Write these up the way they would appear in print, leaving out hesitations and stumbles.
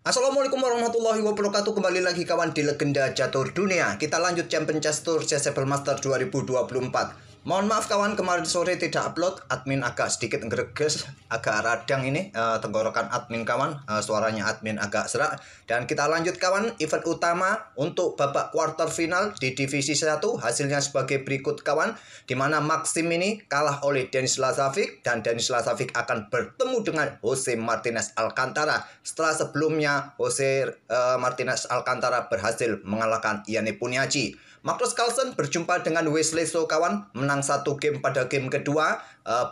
Assalamualaikum warahmatullahi wabarakatuh. Kembali lagi kawan di Legenda Catur Dunia. Kita lanjut Champion Chess Tour Chessable Master 2024. Mohon maaf kawan, kemarin sore tidak upload. Admin agak sedikit ngereges, agak radang ini tenggorokan admin kawan. Suaranya admin agak serak. Dan kita lanjut kawan, event utama untuk babak quarter final di divisi 1. Hasilnya sebagai berikut kawan, di mana Maxim ini kalah oleh Denis Lazovic, dan Denis Lazovic akan bertemu dengan Jose Martinez Alcantara setelah sebelumnya Jose Martinez Alcantara berhasil mengalahkan Ian Nepomniachtchi. Magnus Carlsen berjumpa dengan Wesley So kawan, menang 1 game pada game kedua.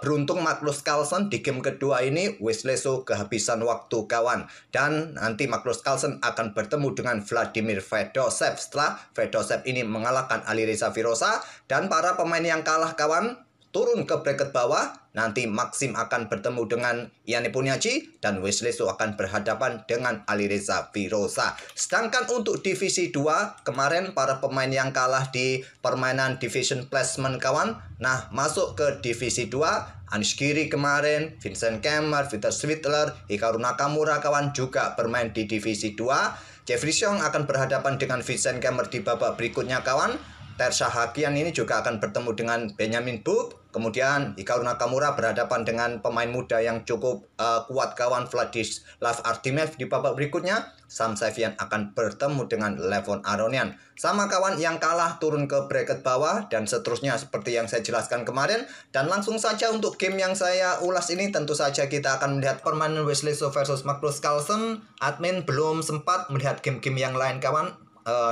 Beruntung Magnus Carlsen di game kedua ini Wesley So kehabisan waktu kawan, dan nanti Magnus Carlsen akan bertemu dengan Vladimir Fedosev setelah Fedosev ini mengalahkan Alireza Firosa. Dan para pemain yang kalah kawan turun ke bracket bawah. Nanti Maxim akan bertemu dengan Ian Nepomniachtchi dan Wesley So akan berhadapan dengan Alireza Firosa. Sedangkan untuk divisi 2, kemarin para pemain yang kalah di permainan division placement kawan, nah masuk ke divisi 2. Anish Giri kemarin, Vincent Kemmer, Viktor Schwindler, Hikaru Nakamura kawan juga bermain di divisi 2. Jeffrey Xiong akan berhadapan dengan Vincent Kemmer di babak berikutnya kawan. Tersa Hakian ini juga akan bertemu dengan Benjamin Bub. Kemudian Hikaru Nakamura berhadapan dengan pemain muda yang cukup kuat kawan, Vladislav Artimev di babak berikutnya. Sam Sevian akan bertemu dengan Levon Aronian. Sama kawan, yang kalah turun ke bracket bawah dan seterusnya seperti yang saya jelaskan kemarin. Dan langsung saja untuk game yang saya ulas ini, tentu saja kita akan melihat permainan Wesley So versus Magnus Carlsen. Admin belum sempat melihat game-game yang lain kawan.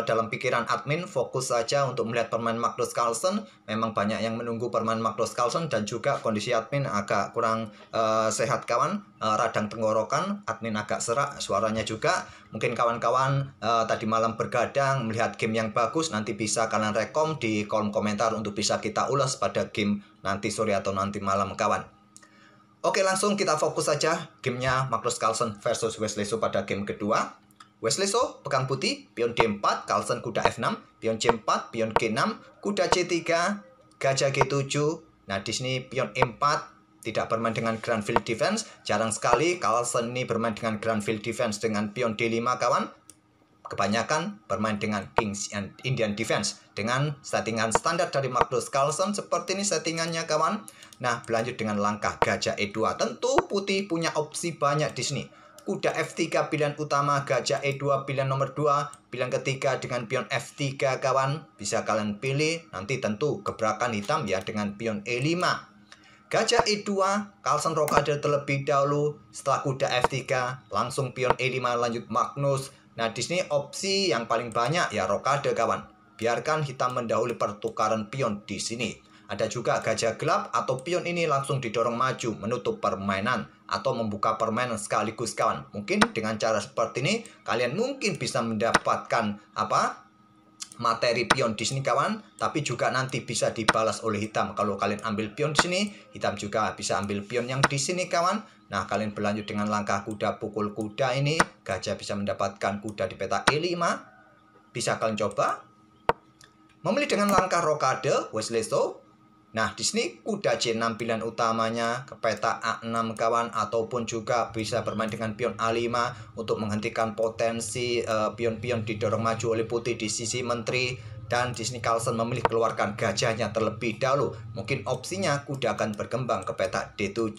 Dalam pikiran admin fokus saja untuk melihat permainan Magnus Carlsen. Memang banyak yang menunggu permainan Magnus Carlsen, dan juga kondisi admin agak kurang sehat kawan, radang tenggorokan, admin agak serak suaranya juga. Mungkin kawan-kawan tadi malam bergadang melihat game yang bagus, nanti bisa kalian rekom di kolom komentar untuk bisa kita ulas pada game nanti sore atau nanti malam kawan. Oke, langsung kita fokus saja gamenya Magnus Carlsen versus Wesley So pada game kedua. Wesley So, pegang putih, pion D4, Carlsen kuda F6, pion C4, pion G6, kuda C3, gajah G7. Nah, di sini pion E4 tidak bermain dengan Grand Field Defense. Jarang sekali Carlsen ini bermain dengan Grand Field Defense dengan pion D5 kawan. Kebanyakan bermain dengan Kings and Indian Defense. Dengan settingan standar dari Magnus Carlsen, seperti ini settingannya kawan. Nah, berlanjut dengan langkah gajah E2. Tentu putih punya opsi banyak di sini. Kuda F3 pilihan utama, gajah E2 pilihan nomor 2, pilihan ketiga dengan pion F3 kawan. Bisa kalian pilih, nanti tentu gebrakan hitam ya dengan pion E5. Gajah E2, Carlsen rokade terlebih dahulu, setelah kuda F3 langsung pion E5 lanjut Magnus. Nah, di sini opsi yang paling banyak ya rokade kawan. Biarkan hitam mendahului pertukaran pion di sini. Ada juga gajah gelap atau pion ini langsung didorong maju menutup permainan atau membuka permainan sekaligus kawan. Mungkin dengan cara seperti ini kalian mungkin bisa mendapatkan materi pion di sini kawan, tapi juga nanti bisa dibalas oleh hitam. Kalau kalian ambil pion di sini, hitam juga bisa ambil pion yang di sini kawan. Nah, kalian berlanjut dengan langkah kuda pukul kuda ini, gajah bisa mendapatkan kuda di peta E5. Bisa kalian coba memilih dengan langkah rokade Wesley So. Nah, di sini kuda C6 pilihan utamanya ke peta A6 kawan, ataupun juga bisa bermain dengan pion A5 untuk menghentikan potensi pion-pion didorong maju oleh putih di sisi menteri. Dan di sini Carlsen memilih keluarkan gajahnya terlebih dahulu. Mungkin opsinya kuda akan berkembang ke peta D7.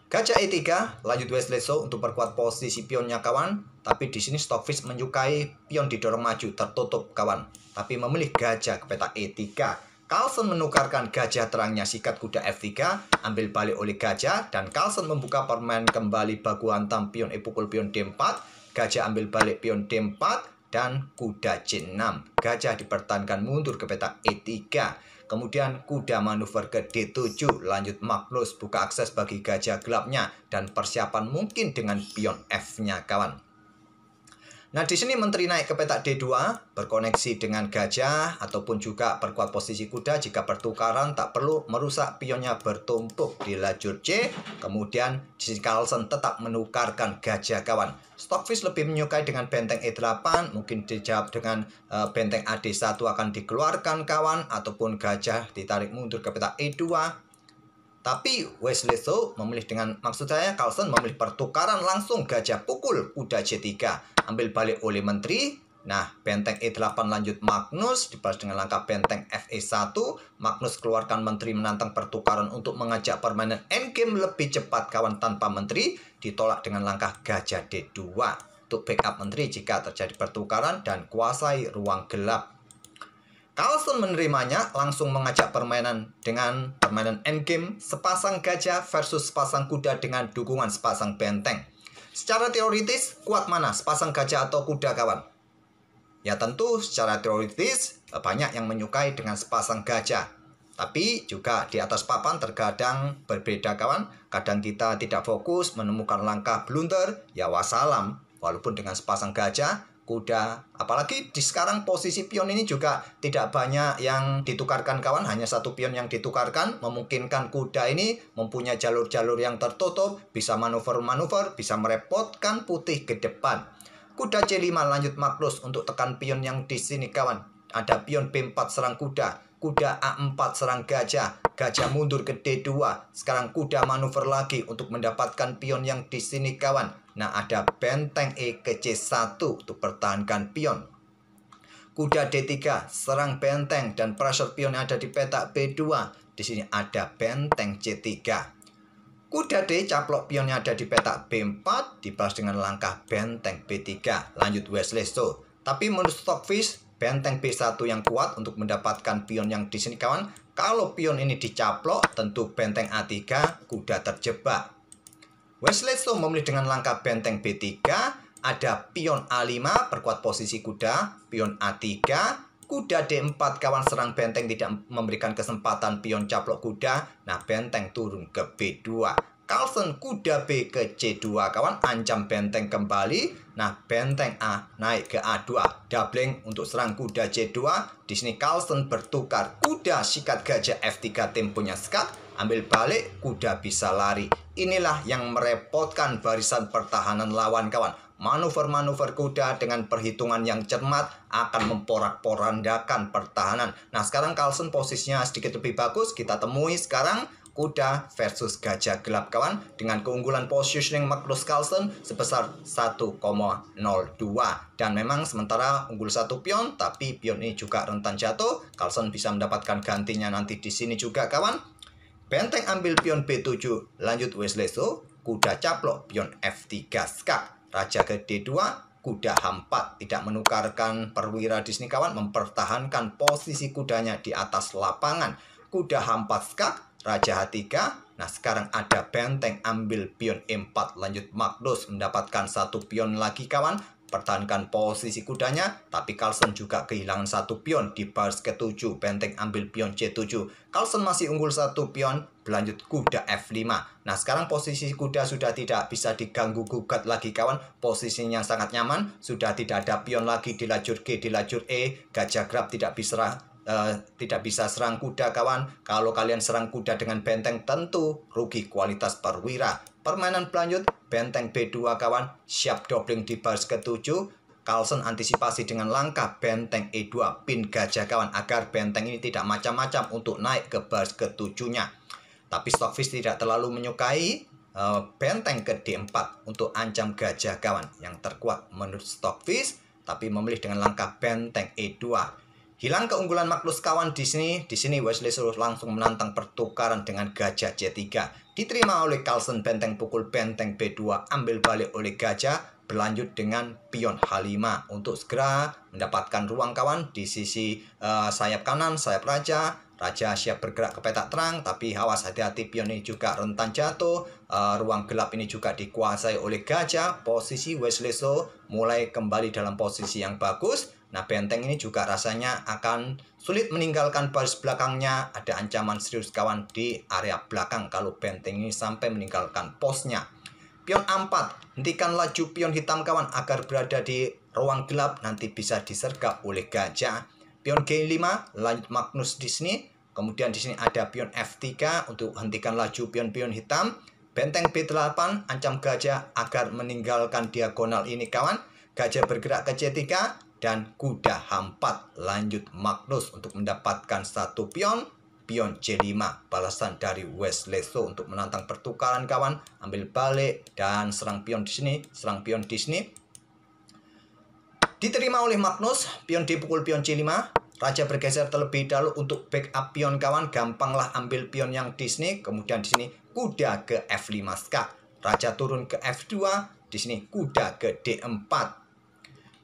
Gajah E3, lanjut Wesley So untuk perkuat posisi pionnya kawan. Tapi di sini Stockfish menyukai pion didorong maju tertutup kawan, tapi memilih gajah ke peta E3. Carlsen menukarkan gajah terangnya sikat kuda F3, ambil balik oleh gajah, dan Carlsen membuka permainan kembali baku hantam pion E pukul pion D4, gajah ambil balik pion D4, dan kuda C6. Gajah dipertahankan mundur ke peta E3. Kemudian kuda manuver ke D7, lanjut Magnus buka akses bagi gajah gelapnya, dan persiapan mungkin dengan pion F-nya kawan. Nah, di sini menteri naik ke peta D2, berkoneksi dengan gajah, ataupun juga perkuat posisi kuda jika pertukaran tak perlu merusak pionnya bertumpuk di lajur C. Kemudian di sini Carlsen tetap menukarkan gajah kawan. Stockfish lebih menyukai dengan benteng E8, mungkin dijawab dengan benteng AD1 akan dikeluarkan kawan, ataupun gajah ditarik mundur ke peta E2. Tapi Wesley So memilih Carlsen memilih pertukaran langsung gajah pukul kuda C3. Ambil balik oleh menteri. Nah, benteng E8 lanjut Magnus. Dibalas dengan langkah benteng FE1. Magnus keluarkan menteri menantang pertukaran untuk mengajak permainan endgame lebih cepat kawan tanpa menteri. Ditolak dengan langkah gajah D2. Untuk backup menteri jika terjadi pertukaran dan kuasai ruang gelap. Carlsen menerimanya, langsung mengajak permainan dengan permainan endgame sepasang gajah versus sepasang kuda dengan dukungan sepasang benteng. Secara teoritis, kuat mana sepasang gajah atau kuda kawan? Ya tentu secara teoritis banyak yang menyukai dengan sepasang gajah. Tapi juga di atas papan terkadang berbeda kawan. Kadang kita tidak fokus menemukan langkah blunder, ya wassalam. Walaupun dengan sepasang gajah, kuda, apalagi di sekarang posisi pion ini juga tidak banyak yang ditukarkan kawan, hanya satu pion yang ditukarkan, memungkinkan kuda ini mempunyai jalur-jalur yang tertutup, bisa manuver-manuver, bisa merepotkan putih ke depan. Kuda C5 lanjut Magnus untuk tekan pion yang di sini kawan. Ada pion B4 serang kuda, kuda A4 serang gajah, gajah mundur ke D2. Sekarang kuda manuver lagi untuk mendapatkan pion yang di sini kawan. Nah, ada benteng E ke C1 untuk pertahankan pion. Kuda D3 serang benteng dan pressure pion yang ada di petak B2. Di sini ada benteng C3. Kuda D caplok pion yang ada di petak B4 dibalas dengan langkah benteng B3. Lanjut Wesley So. Tapi menurut Stockfish, benteng B1 yang kuat untuk mendapatkan pion yang di sini kawan. Kalau pion ini dicaplok, tentu benteng A3 kuda terjebak. Wesley So memilih dengan langkah benteng B3, ada pion A5 perkuat posisi kuda, pion A3, kuda D4 kawan serang benteng tidak memberikan kesempatan pion caplok kuda, nah benteng turun ke B2. Carlsen kuda B ke C2 kawan, ancam benteng kembali, nah benteng A naik ke A2, doubling untuk serang kuda C2. Di sini Carlsen bertukar kuda sikat gajah F3 temponya sekat, ambil balik, kuda bisa lari. Inilah yang merepotkan barisan pertahanan lawan kawan. Manuver-manuver kuda dengan perhitungan yang cermat akan memporak-porandakan pertahanan. Nah, sekarang Carlsen posisinya sedikit lebih bagus. Kita temui sekarang kuda versus gajah gelap kawan. Dengan keunggulan positioning Magnus Carlsen sebesar 1,02. Dan memang sementara unggul satu pion, tapi pion ini juga rentan jatuh. Carlsen bisa mendapatkan gantinya nanti di sini juga kawan. Benteng ambil pion B7, lanjut Wesley So, kuda caplok pion F3 skak, raja ke D2, kuda H4, tidak menukarkan perwira di sini kawan, mempertahankan posisi kudanya di atas lapangan. Kuda H4 skak, raja H3. Nah, sekarang ada benteng ambil pion E4, lanjut Magnus mendapatkan satu pion lagi kawan. Pertahankan posisi kudanya, tapi Carlsen juga kehilangan satu pion di baris ke-7. Benteng ambil pion C7. Carlsen masih unggul satu pion, berlanjut kuda F5. Nah, sekarang posisi kuda sudah tidak bisa diganggu gugat lagi kawan. Posisinya sangat nyaman, sudah tidak ada pion lagi di lajur G, di lajur E. Gajah gelap tidak bisa serang kuda kawan. Kalau kalian serang kuda dengan benteng tentu rugi kualitas perwira. Permainan berlanjut, benteng B2 kawan, siap doubling di baris ke-7. Carlsen antisipasi dengan langkah benteng E2, pin gajah kawan, agar benteng ini tidak macam-macam untuk naik ke baris ke-7-nya. Tapi Stockfish tidak terlalu menyukai benteng ke D4 untuk ancam gajah kawan yang terkuat menurut Stockfish, tapi memilih dengan langkah benteng E2. Hilang keunggulan Magnus kawan di sini. Di sini Wesley So langsung menantang pertukaran dengan gajah C3. Diterima oleh Carlsen benteng pukul benteng B2, ambil balik oleh gajah, berlanjut dengan pion H5 untuk segera mendapatkan ruang kawan di sisi sayap kanan, sayap raja. Raja siap bergerak ke petak terang, tapi awas hati-hati pion ini juga rentan jatuh. Ruang gelap ini juga dikuasai oleh gajah. Posisi Wesley So mulai kembali dalam posisi yang bagus. Nah, benteng ini juga rasanya akan sulit meninggalkan baris belakangnya. Ada ancaman serius kawan di area belakang kalau benteng ini sampai meninggalkan posnya. Pion A4, hentikan laju pion hitam kawan agar berada di ruang gelap, nanti bisa disergap oleh gajah. Pion G5, lanjut Magnus di sini. Kemudian di sini ada pion F3 untuk hentikan laju pion-pion hitam. Benteng B8, ancam gajah agar meninggalkan diagonal ini kawan. Gajah bergerak ke C3. Dan kuda H4 lanjut Magnus untuk mendapatkan satu pion. pion C5. Balasan dari Wesleso untuk menantang pertukaran kawan. Ambil balik dan serang pion di sini. Serang pion di sini. Diterima oleh Magnus. Pion dipukul pion C5. Raja bergeser terlebih dahulu untuk backup pion kawan. Gampanglah ambil pion yang di sini. Kemudian di sini kuda ke F5 skak. Raja turun ke F2. Di sini kuda ke D4.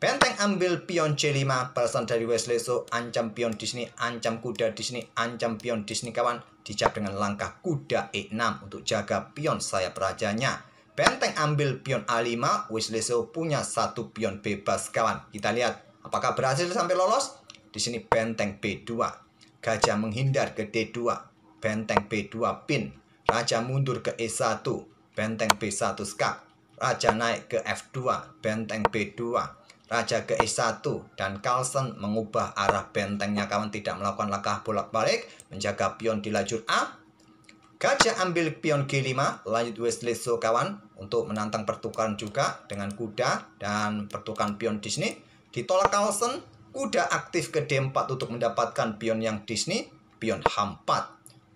Benteng ambil pion C5, balasan dari Wesleso, ancam pion di sini, ancam kuda di sini, ancam pion di sini kawan. Dijawab dengan langkah kuda E6 untuk jaga pion sayap rajanya. Benteng ambil pion A5, Wesleso punya satu pion bebas kawan. Kita lihat apakah berhasil sampai lolos. Di sini benteng B2. Gajah menghindar ke D2. Benteng B2 pin. Raja mundur ke E1. Benteng B1 skak. Raja naik ke F2. Benteng B2. Raja ke E1 dan Carlsen mengubah arah bentengnya kawan, tidak melakukan langkah bolak-balik, menjaga pion di lajur A. Gajah ambil pion G5, lanjut Wesleso kawan untuk menantang pertukaran juga dengan kuda dan pertukaran pion di sini. Ditolak Carlsen, kuda aktif ke D4 untuk mendapatkan pion yang di sini, pion H4.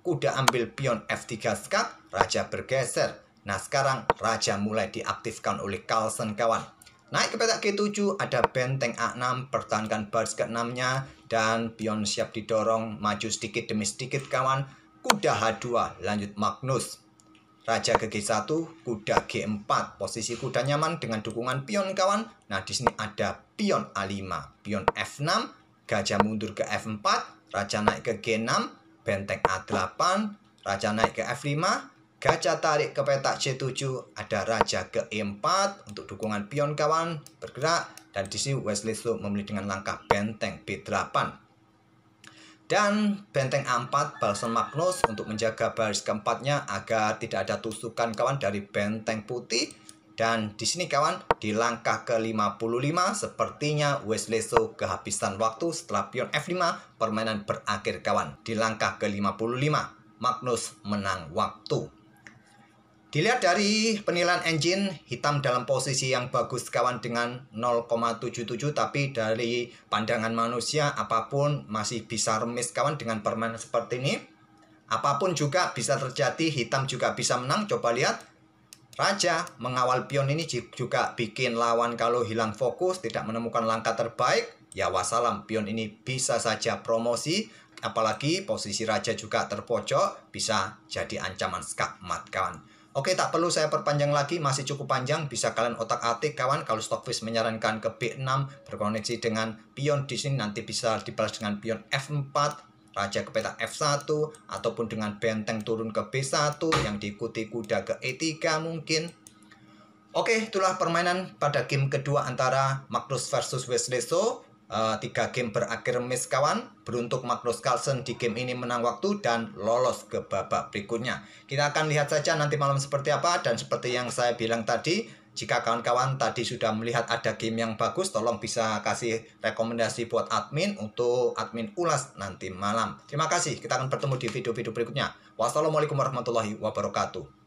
Kuda ambil pion F3 skak, raja bergeser. Nah sekarang raja mulai diaktifkan oleh Carlsen kawan. Naik ke petak G7, ada benteng A6, pertahankan baris ke-6-nya, dan pion siap didorong, maju sedikit demi sedikit kawan. Kuda H2, lanjut Magnus. Raja ke G1, kuda G4, posisi kuda nyaman dengan dukungan pion kawan. Nah di sini ada pion A5, pion F6, gajah mundur ke F4, raja naik ke G6, benteng A8, raja naik ke F5, gajah tarik ke petak C7, ada raja ke E4 untuk dukungan pion kawan bergerak, dan di sini Wesleso memilih dengan langkah benteng B8. Dan benteng A4 balasan Magnus untuk menjaga baris keempatnya agar tidak ada tusukan kawan dari benteng putih. Dan di sini kawan di langkah ke-55 sepertinya Wesleso kehabisan waktu setelah pion F5, permainan berakhir kawan. Di langkah ke-55 Magnus menang waktu. Dilihat dari penilaian engine, hitam dalam posisi yang bagus kawan dengan 0,77, tapi dari pandangan manusia apapun masih bisa remis kawan dengan permainan seperti ini. Apapun juga bisa terjadi, hitam juga bisa menang. Coba lihat, raja mengawal pion ini juga bikin lawan kalau hilang fokus, tidak menemukan langkah terbaik. Ya wassalam, pion ini bisa saja promosi. Apalagi posisi raja juga terpojok, bisa jadi ancaman skakmat kawan. Oke, tak perlu saya perpanjang lagi, masih cukup panjang, bisa kalian otak-atik kawan. Kalau Stockfish menyarankan ke B6 berkoneksi dengan pion di sini, nanti bisa dibalas dengan pion F4, raja ke petak F1, ataupun dengan benteng turun ke B1 yang diikuti kuda ke E3 mungkin. Oke, itulah permainan pada game kedua antara Magnus versus Wesleso. 3 game berakhir miss kawan. Beruntuk Magnus Carlsen di game ini menang waktu dan lolos ke babak berikutnya. Kita akan lihat saja nanti malam seperti apa. Dan seperti yang saya bilang tadi, jika kawan-kawan tadi sudah melihat ada game yang bagus, tolong bisa kasih rekomendasi buat admin untuk admin ulas nanti malam. Terima kasih, kita akan bertemu di video-video berikutnya. Wassalamualaikum warahmatullahi wabarakatuh.